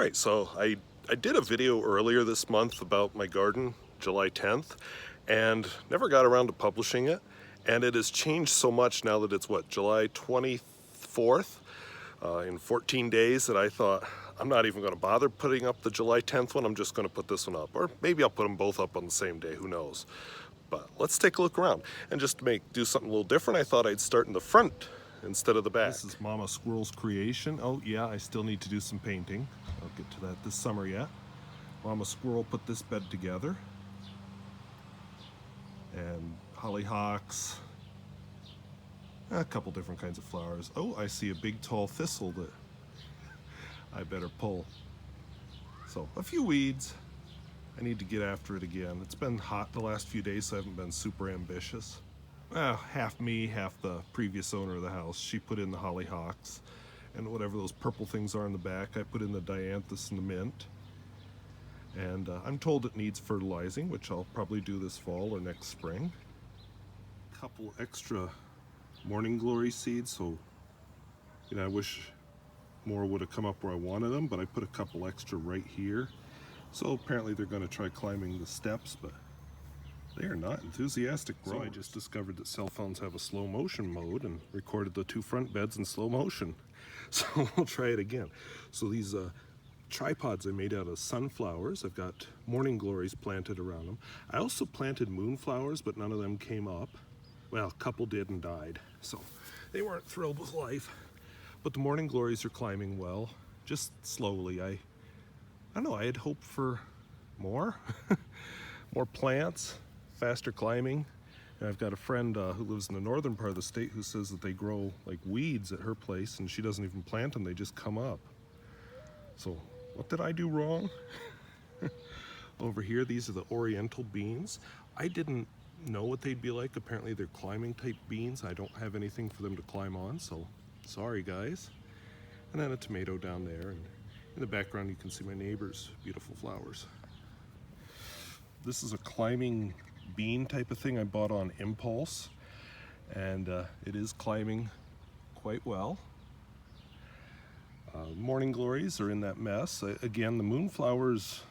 Alright, so I did a video earlier this month about my garden, July 10th, and never got around to publishing it. And it has changed so much now that it's what, July 24th? In 14 days that I thought, I'm not even going to bother putting up the July 10th one, I'm just going to put this one up. Or maybe I'll put them both up on the same day, who knows. But let's take a look around. And just to do something a little different, I thought I'd start in the front instead of the back. This is Mama Squirrel's creation. Oh yeah, I still need to do some painting. I'll get to that this summer yet. Mama Squirrel put this bed together. And hollyhocks. A couple different kinds of flowers. Oh, I see a big tall thistle that I better pull. So, a few weeds. I need to get after it again. It's been hot the last few days, so I haven't been super ambitious. Well, half me, half the previous owner of the house. She put in the hollyhocks, and whatever those purple things are in the back, I put in the dianthus and the mint. And I'm told it needs fertilizing, which I'll probably do this fall or next spring. Couple extra morning glory seeds, so I wish more would have come up where I wanted them, but I put a couple extra right here. So apparently they're going to try climbing the steps, but they are not enthusiastic growers. So I just discovered that cell phones have a slow motion mode and recorded the two front beds in slow motion. So we'll try it again. So these tripods I made out of sunflowers. I've got morning glories planted around them. I also planted moonflowers, but none of them came up. Well, a couple did and died, so they weren't thrilled with life. But the morning glories are climbing well, just slowly. I don't know, I had hoped for more. More plants, faster climbing. And I've got a friend who lives in the northern part of the state who says that they grow like weeds at her place and she doesn't even plant them, they just come up. So what did I do wrong? Over here, these are the Oriental Beans. I didn't know what they'd be like. Apparently they're climbing type beans. I don't have anything for them to climb on, so sorry guys. And then a tomato down there, and in the background you can see my neighbor's beautiful flowers. This is a climbing bean type of thing I bought on impulse, and it is climbing quite well. Morning glories are in that mess. Again, the moonflowers,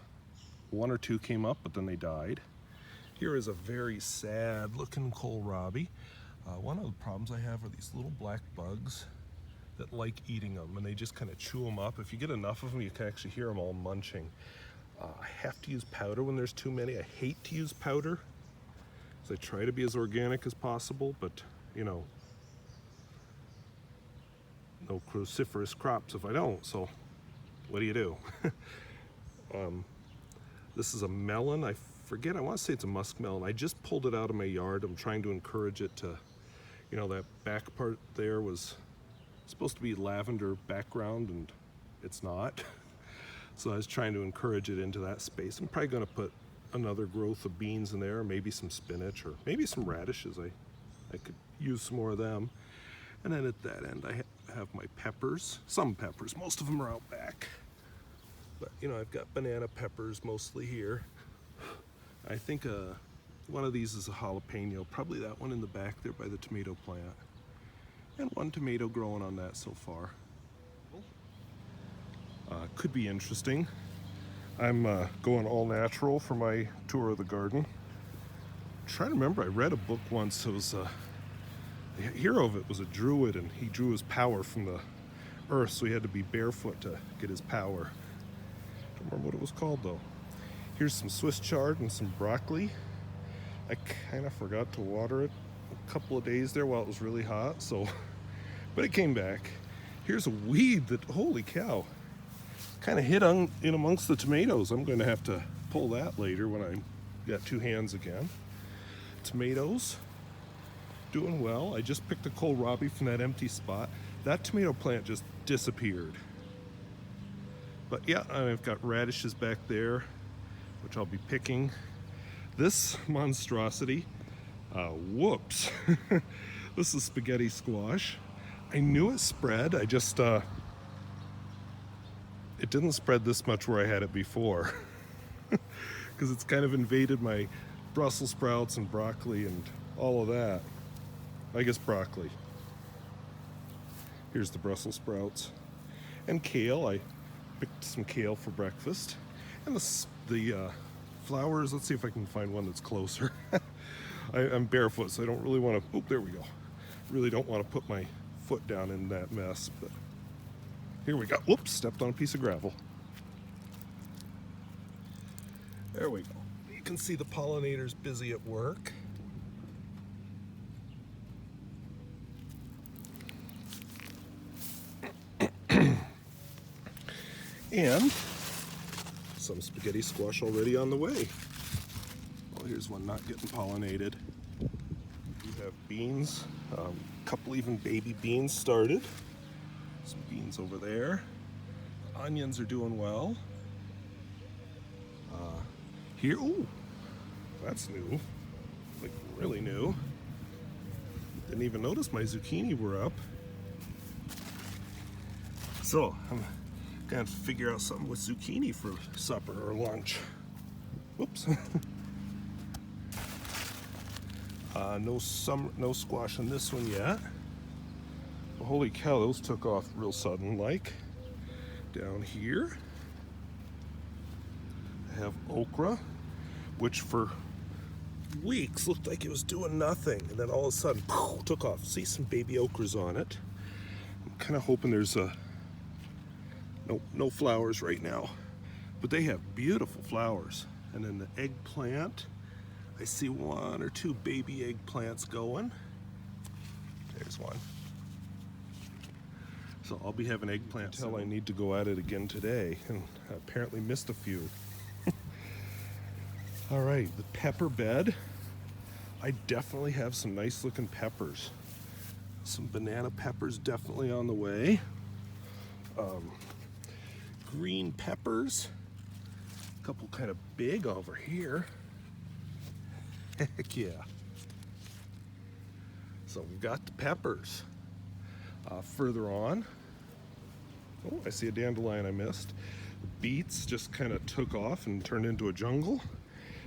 one or two came up, but then they died. Here is a very sad looking kohlrabi. One of the problems I have are these little black bugs that like eating them, and they just kind of chew them up. If you get enough of them, you can actually hear them all munching. I have to use powder when there's too many. I hate to use powder, so I try to be as organic as possible, but no cruciferous crops if I don't, so what do you do? This is a melon. I forget, I want to say it's a musk melon. I just pulled it out of my yard. I'm trying to encourage it to, that back part there was supposed to be lavender background and it's not. So I was trying to encourage it into that space. I'm probably going to put another growth of beans in there, maybe some spinach or maybe some radishes. I could use some more of them. And then at that end I have my peppers, some peppers, most of them are out back. But I've got banana peppers mostly here. I think one of these is a jalapeno, probably that one in the back there by the tomato plant. And one tomato growing on that so far. Could be interesting. I'm going all natural for my tour of the garden. I'm trying to remember, I read a book once, it was the hero of it was a druid, and he drew his power from the earth, so he had to be barefoot to get his power. Don't remember what it was called though. Here's some Swiss chard and some broccoli. I kind of forgot to water it a couple of days there while it was really hot, but it came back. Here's a weed that, holy cow, kind of hid in amongst the tomatoes. I'm going to have to pull that later when I got two hands again. Tomatoes, doing well. I just picked a kohlrabi from that empty spot. That tomato plant just disappeared. But yeah, I've got radishes back there, which I'll be picking. This monstrosity, whoops, this is spaghetti squash. I knew it spread, I just, it didn't spread this much where I had it before. Because it's kind of invaded my Brussels sprouts and broccoli and all of that. I guess broccoli. Here's the Brussels sprouts. And kale, I picked some kale for breakfast. And the flowers, let's see if I can find one that's closer. I'm barefoot, so I don't really want to, oh, there we go. Really don't want to put my foot down in that mess, but here we go. Whoops, stepped on a piece of gravel. There we go. You can see the pollinators busy at work. And some spaghetti squash already on the way. Well, here's one not getting pollinated. We have beans, a couple even baby beans started. Some beans over there. Onions are doing well. Here, ooh, that's new, like really new. Didn't even notice my zucchini were up. So I'm gonna figure out something with zucchini for supper or lunch. Whoops. No squash on this one yet. Well, holy cow, those took off real sudden like. Down here I have okra, which for weeks looked like it was doing nothing, and then all of a sudden poof, took off. See some baby okras on it. I'm kind of hoping there's no flowers right now, but they have beautiful flowers. And then the eggplant, I see one or two baby eggplants going. There's one. So I'll be having eggplant until I need to go at it again today, and I apparently missed a few. All right, the pepper bed. I definitely have some nice looking peppers. Some banana peppers definitely on the way. Green peppers. A couple kind of big over here. Heck yeah. So we've got the peppers. Further on, oh, I see a dandelion I missed. The beets just kind of took off and turned into a jungle.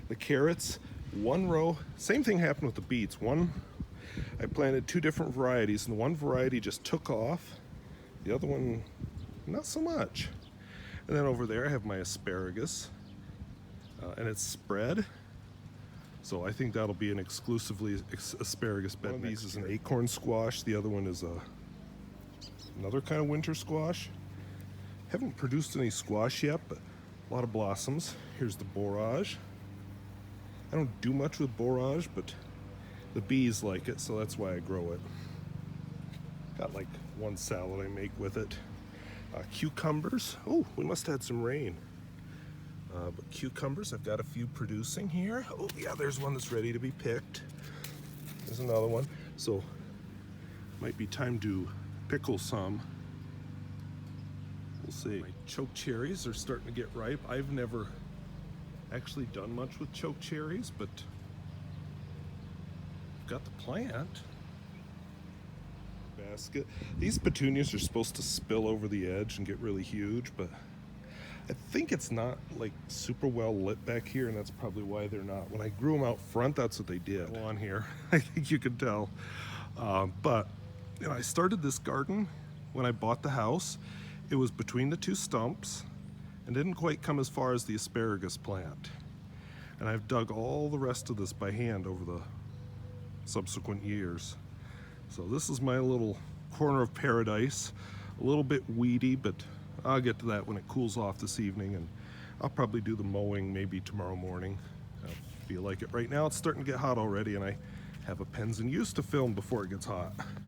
The carrots, one row, same thing happened with the beets. I planted two different varieties, and one variety just took off. The other one, not so much. And then over there I have my asparagus, and it's spread. So I think that'll be an exclusively asparagus bed. One of these is an acorn squash. The other one is another kind of winter squash. Haven't produced any squash yet, but a lot of blossoms. Here's the borage. I don't do much with borage, but the bees like it, so that's why I grow it. Got like one salad I make with it. Cucumbers. Oh, we must have had some rain. But cucumbers, I've got a few producing here. Oh yeah, there's one that's ready to be picked. There's another one. So might be time to pickle some. We'll see. My choke cherries are starting to get ripe. I've never actually done much with choke cherries, but I've got the plant. Basket. These petunias are supposed to spill over the edge and get really huge, but I think it's not like super well lit back here, and that's probably why they're not. When I grew them out front, that's what they did. On here, I think you can tell. But you know, I started this garden when I bought the house. It was between the two stumps and didn't quite come as far as the asparagus plant. And I've dug all the rest of this by hand over the subsequent years. So this is my little corner of paradise. A little bit weedy, but I'll get to that when it cools off this evening, and I'll probably do the mowing maybe tomorrow morning. I feel like it right now. It's starting to get hot already, and I have a pens and use to film before it gets hot.